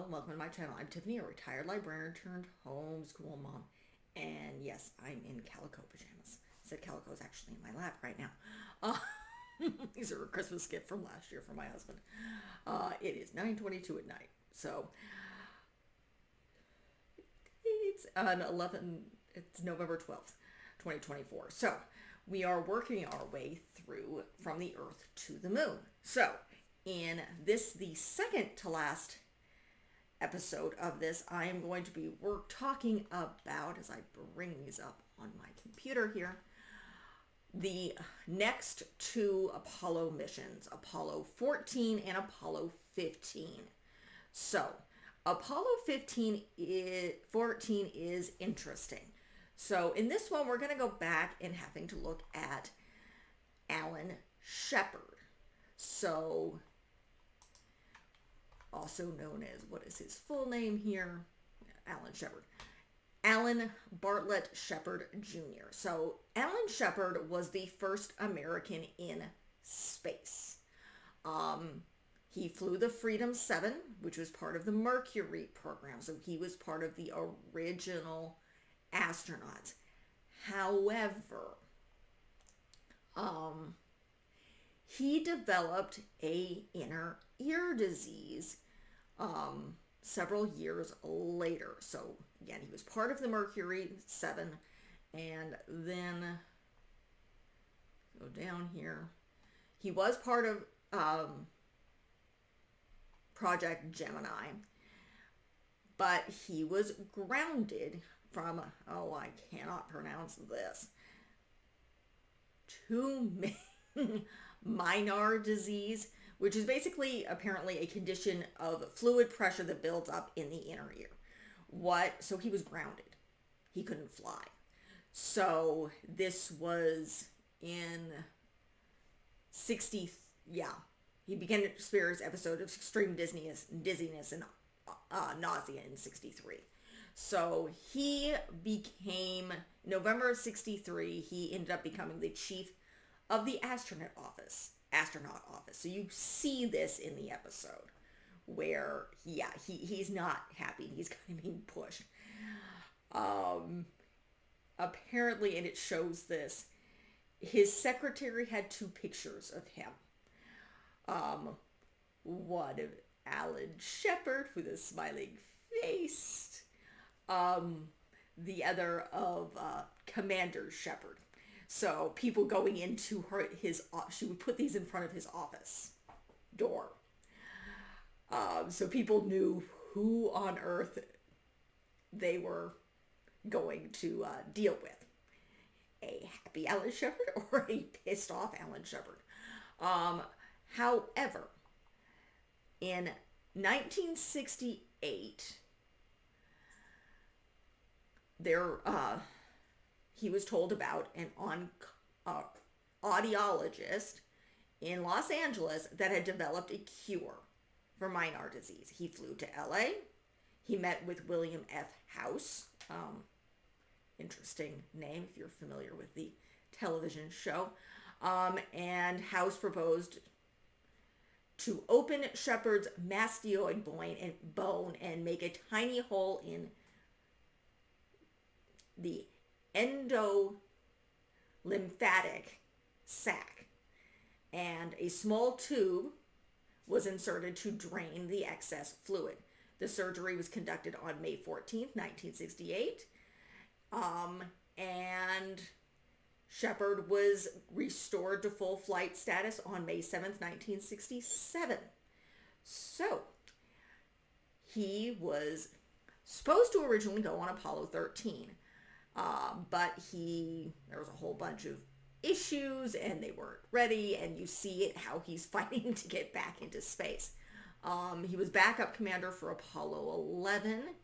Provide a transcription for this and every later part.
Hello, welcome to my channel. I'm Tiffany, a retired librarian turned homeschool mom. And yes, I'm in calico pajamas. I said calico is actually in my lap right now. Uh, these are a Christmas gift from last year from my husband. It is 9:22 at night. So it's it's November 12th, 2024. So we are working our way through from the Earth to the Moon. So in this, the second to last episode of this, I am going to be talking about, as I bring these up on my computer here, the next two Apollo missions, Apollo 14 and Apollo 15. So Apollo 14 is interesting. So in this one, we're going to go back and having to look at Alan Shepard. So also known as, what is his full name here? Alan Shepard. Alan Bartlett Shepard Jr. So Alan Shepard was the first American in space. He flew the Freedom 7, which was part of the Mercury program. So he was part of the original astronauts. However, he developed a inner ear disease several years later. So again, he was part of the Mercury 7, and then go down here. He was part of Project Gemini, but he was grounded from, I cannot pronounce this, Maynard disease, which is basically apparently a condition of fluid pressure that builds up in the inner ear. So he was grounded. He couldn't fly. So this was in he began to experience episodes of extreme dizziness and nausea in 63. So he became, November of 63, he ended up becoming the chief of the astronaut office. So you see this in the episode where, he's not happy. He's kind of being pushed. Apparently, and it shows this, his secretary had two pictures of him. One of Alan Shepard with a smiling face. The other of Commander Shepard. So people going into she would put these in front of his office door. So people knew who on earth they were going to deal with. A happy Alan Shepard or a pissed off Alan Shepard. However, in 1968, he was told about an audiologist in Los Angeles that had developed a cure for Maynard disease. He flew to LA. He met with William F. House. Interesting name if you're familiar with the television show. And House proposed to open Shepard's mastoid bone and make a tiny hole in the endolymphatic sac, and a small tube was inserted to drain the excess fluid. The surgery was conducted on May 14th, 1968, and Shepard was restored to full flight status on May 7th, 1967. So he was supposed to originally go on Apollo 13, but there was a whole bunch of issues and they weren't ready, and you see it how he's fighting to get back into space. He was backup commander for Apollo 11.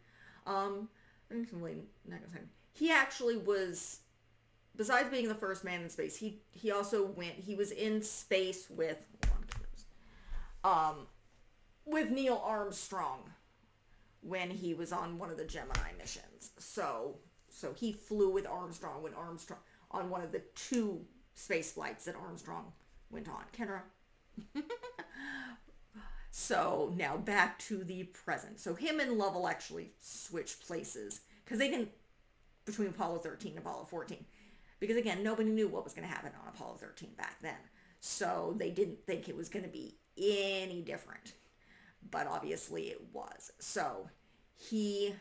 He actually was, besides being the first man in space, he was in space with Neil Armstrong when he was on one of the Gemini missions. So he flew with Armstrong on one of the two space flights that Armstrong went on. Kendra. So now back to the present. So him and Lovell actually switched places because they didn't, between Apollo 13 and Apollo 14. Because again, nobody knew what was going to happen on Apollo 13 back then. So they didn't think it was going to be any different. But obviously it was. So he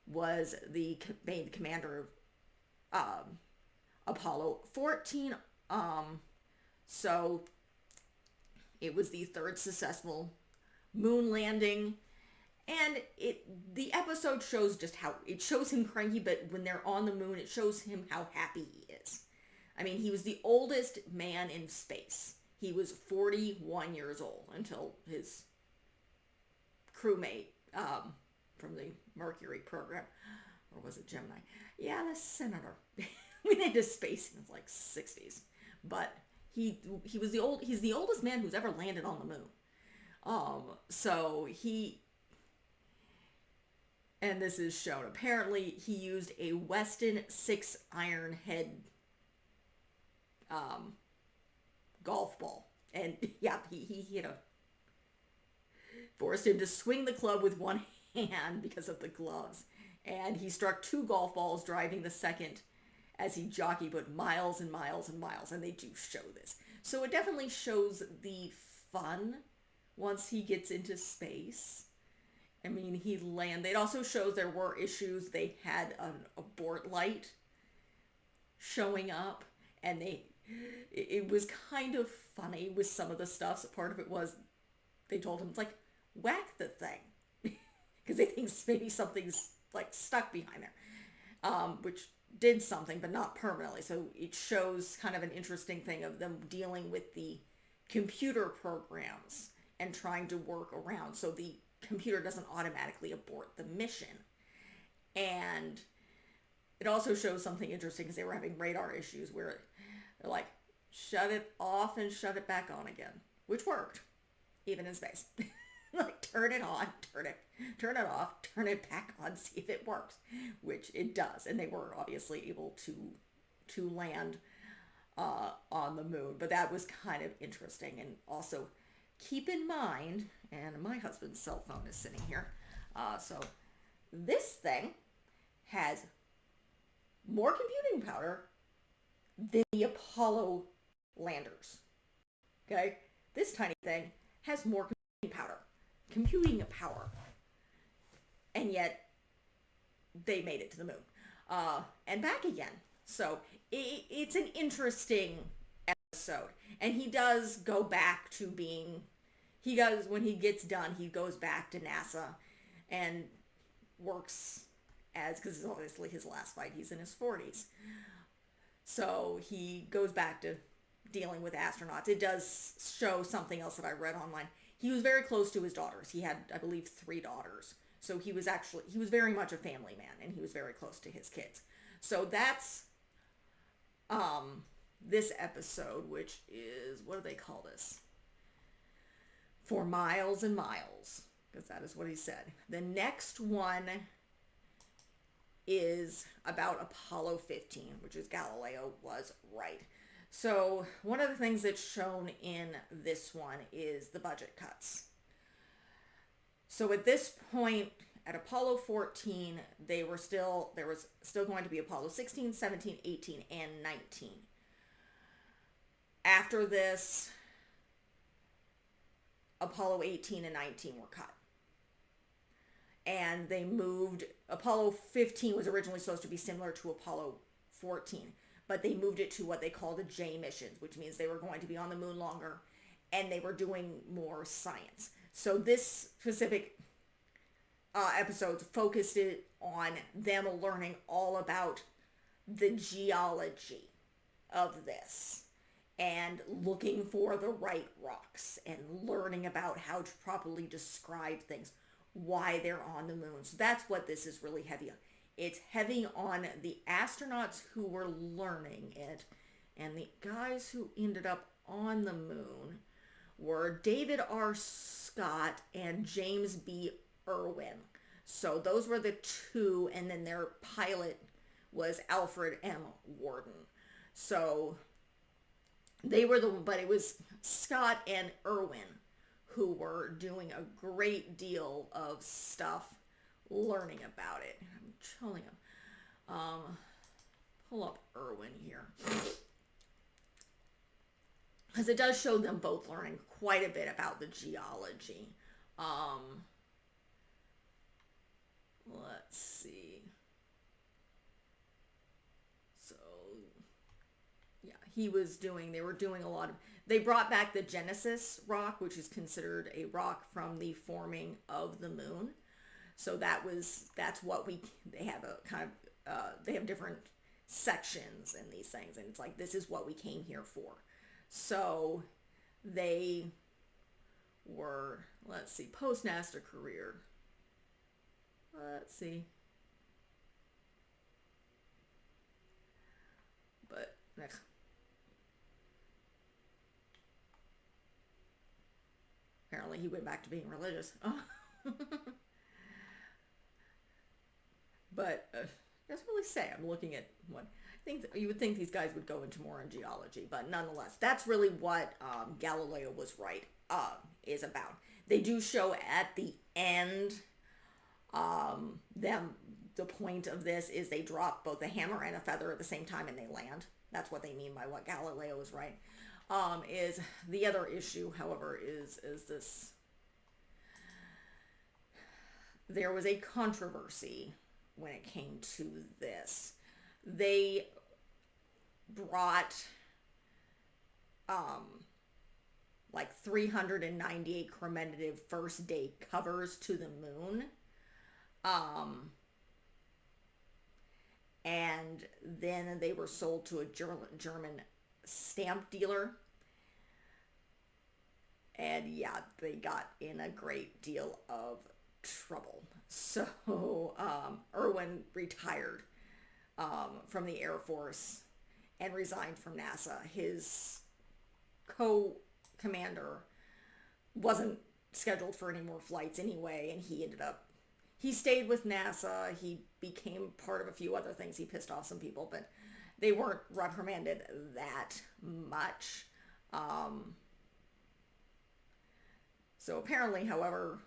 was the main commander of Apollo 14. So it was the third successful moon landing. And the episode shows just how, it shows him cranky, but when they're on the moon, it shows him how happy he is. I mean, he was the oldest man in space. He was 41 years old until his crewmate from the Mercury program, or was it Gemini? Yeah, the senator. Went into space in his like 60s. But he's the oldest man who's ever landed on the moon. So he, and this is shown, apparently he used a Weston 6-iron head golf ball. And yeah, he hit forced him to swing the club with one hand because of the gloves. And he struck 2 golf balls, driving the second as he jockeyed, but miles and miles and miles. And they do show this. So it definitely shows the fun once he gets into space. I mean, it also shows there were issues. They had an abort light showing up, and it was kind of funny with some of the stuff. So part of it was, they told him, it's like, whack the thing. Because they think maybe something's like stuck behind there. Which did something, but not permanently. So it shows kind of an interesting thing of them dealing with the computer programs and trying to work around so the computer doesn't automatically abort the mission. And it also shows something interesting because they were having radar issues where they're like, shut it off and shut it back on again, which worked, even in space. Like, turn it on, turn it off, turn it back on, see if it works, which it does. And they were obviously able to land on the moon, but that was kind of interesting. And also keep in mind, and my husband's cell phone is sitting here, so this thing has more computing power than the Apollo landers. Okay, this tiny thing has more computing power, and yet they made it to the moon and back again. So it's an interesting episode, and he does go back to being, when he gets done, he goes back to NASA and works because it's obviously his last fight. He's in his 40s, so he goes back to dealing with astronauts. It does show something else that I read online. He was very close to his daughters. He had, I believe, 3 daughters. So he was very much a family man, and he was very close to his kids. So that's this episode, which is, what do they call this? For Miles and Miles, because that is what he said. The next one is about Apollo 15, which is Galileo was right. So one of the things that's shown in this one is the budget cuts. So at this point, at Apollo 14, there was still going to be Apollo 16, 17, 18, and 19. After this, Apollo 18 and 19 were cut. And they moved, Apollo 15 was originally supposed to be similar to Apollo 14, but they moved it to what they call the J missions, which means they were going to be on the moon longer, and they were doing more science. So this specific episode focused it on them learning all about the geology of this and looking for the right rocks and learning about how to properly describe things, why they're on the moon. So that's what this is really heavy on. It's heavy on the astronauts who were learning it, and the guys who ended up on the moon were David R. Scott and James B. Irwin. So those were the 2, and then their pilot was Alfred M. Worden. So they were but it was Scott and Irwin who were doing a great deal of stuff learning about it. I'm telling them. Pull up Irwin here. Because it does show them both learning quite a bit about the geology. Let's see. So, yeah, they were doing a lot of, they brought back the Genesis rock, which is considered a rock from the forming of the moon. So they have a kind of, they have different sections in these things. And it's like, this is what we came here for. So they were, let's see, post-NASA career. Let's see. But apparently he went back to being religious. But doesn't really say. I'm looking at what I think. You would think these guys would go into more on geology, but nonetheless, that's really what Galileo was right is about. They do show at the end. The point of this is they drop both a hammer and a feather at the same time and they land. That's what they mean by what Galileo is right. Is the other issue, however, is this. There was a controversy when it came to this. They brought like 398 commemorative first day covers to the moon. And then they were sold to a German stamp dealer. And yeah, they got in a great deal of trouble. So Irwin retired from the Air Force and resigned from NASA. His co-commander wasn't scheduled for any more flights anyway, and he stayed with NASA. He became part of a few other things. He pissed off some people, but they weren't reprimanded that much. So apparently, however,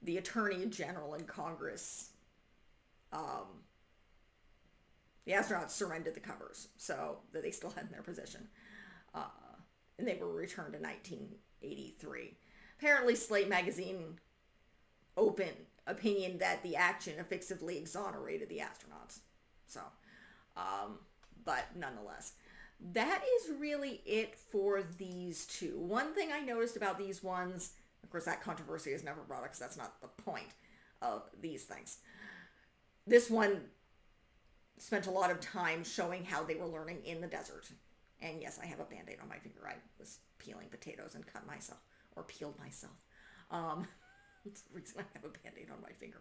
the Attorney General in Congress, the astronauts surrendered the covers, so that they still had in their position. And they were returned in 1983. Apparently, Slate magazine open opinion that the action effectively exonerated the astronauts. So, but nonetheless, that is really it for these two. One thing I noticed about these ones, of course, that controversy is never brought up because that's not the point of these things. This one spent a lot of time showing how they were learning in the desert. And yes, I have a Band-Aid on my finger. I was peeling potatoes and cut myself, or peeled myself. That's the reason I have a Band-Aid on my finger.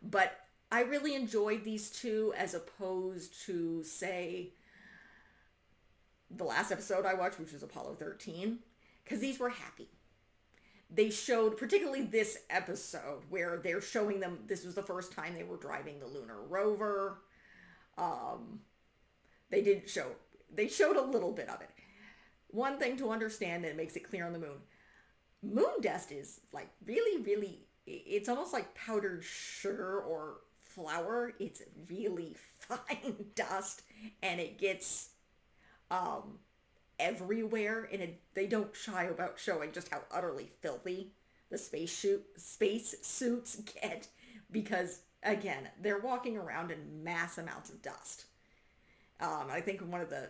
But I really enjoyed these two as opposed to, say, the last episode I watched, which was Apollo 13, because these were happy. They showed, particularly this episode, where they're showing them, this was the first time they were driving the lunar rover. They showed a little bit of it. One thing to understand, and it makes it clear on the moon, moon dust is like really, really, it's almost like powdered sugar or flour. It's really fine dust, and it gets everywhere, and they don't shy about showing just how utterly filthy the space suits get, because again, they're walking around in mass amounts of dust. I think one of the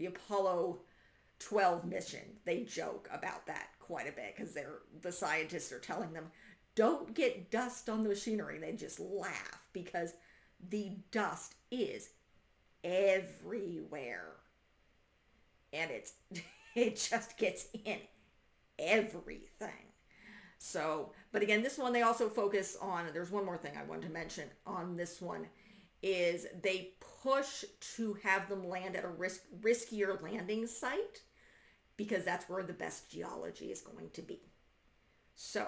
Apollo 12 mission, they joke about that quite a bit, because the scientists are telling them, don't get dust on the machinery. They just laugh because the dust is everywhere, and it just gets in everything. So, but again, this one they also focus on, there's one more thing I wanted to mention on this one, is they push to have them land at a riskier landing site, because that's where the best geology is going to be. So,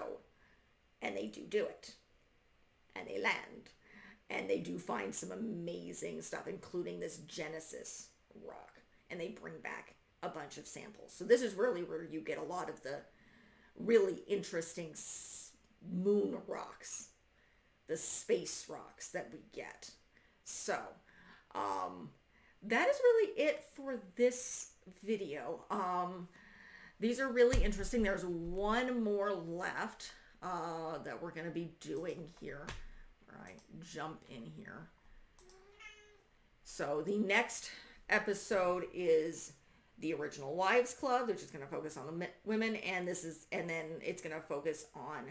and they do it, and they land, and they do find some amazing stuff, including this Genesis rock, and they bring back a bunch of samples. So this is really where you get a lot of the really interesting moon rocks, the space rocks that we get. So that is really it for this video. These are really interesting. There's one more left that we're going to be doing here. All right, jump in here. So the next episode is the Original Wives Club, which is going to focus on the women, and then it's going to focus on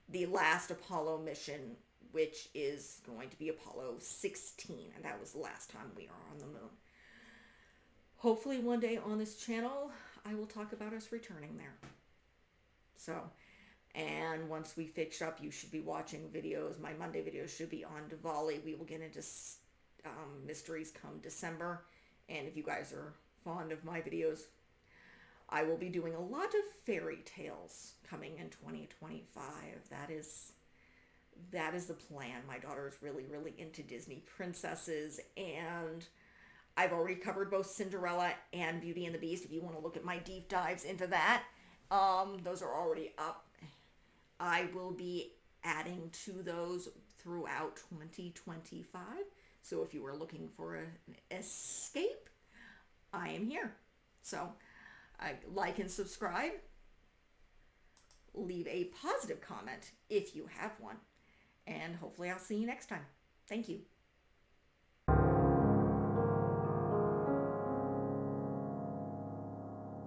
the last Apollo mission, which is going to be Apollo 16, and that was the last time we are on the moon. Hopefully one day on this channel, I will talk about us returning there. So, and once we fix up, you should be watching videos. My Monday videos should be on Diwali. We will get into mysteries come December. And if you guys are fond of my videos, I will be doing a lot of fairy tales coming in 2025. That is the plan. My daughter is really, really into Disney princesses, and I've already covered both Cinderella and Beauty and the Beast. If you want to look at my deep dives into that, those are already up. I will be adding to those throughout 2025. So if you are looking for an escape, I am here. So like and subscribe. Leave a positive comment if you have one. And hopefully I'll see you next time. Thank you.